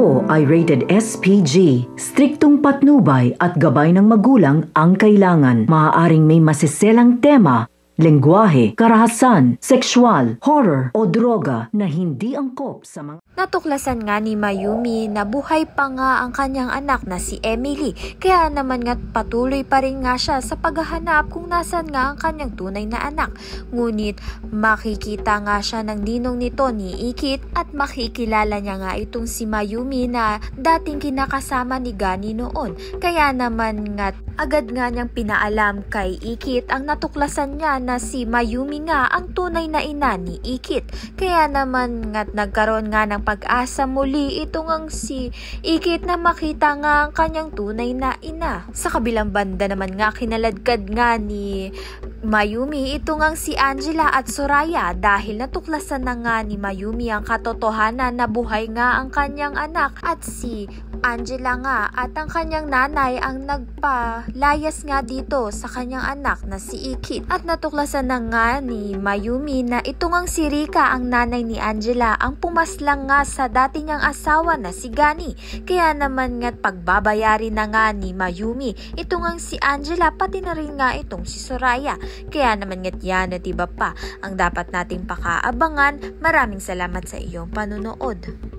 ito ay rated SPG. Striktong patnubay at gabay ng magulang ang kailangan. Maaaring may masiselang tema, lengguwahe, karahasan, sexual, horror o droga na hindi angkop sa mga... Natuklasan nga ni Mayumi na buhay pa nga ang kanyang anak na si Emily, kaya naman nga patuloy pa rin nga siya sa paghahanap kung nasan nga ang kanyang tunay na anak. Ngunit makikita nga siya ng ninong nito ni Ikit at makikilala niya nga itong si Mayumi na dating kinakasama ni Gani noon. Kaya naman nga agad nga niyang pinaalam kay Ikit ang natuklasan niya na si Mayumi nga ang tunay na ina ni Ikit. Kaya naman nga nagkaroon nga ng pag-asa muli itong ang si Ikit na makita nga ang kanyang tunay na ina. Sa kabilang banda naman nga kinaladkad nga ni Mayumi itong ang si Angela at Soraya dahil natuklasan na nga ni Mayumi ang katotohanan na buhay nga ang kanyang anak at si Angela nga at ang kanyang nanay ang nagpalayas nga dito sa kanyang anak na si Ikit. At natuklasan na nga ni Mayumi na itong ang si Rika ang nanay ni Angela ang pumaslang nga sa dati niyang asawa na si Gani. Kaya naman nga pagbabayari na nga ni Mayumi itong ang si Angela pati na rin nga itong si Soraya. Kaya naman nga yan at iba pa ang dapat nating pakaabangan. Maraming salamat sa iyong panonood.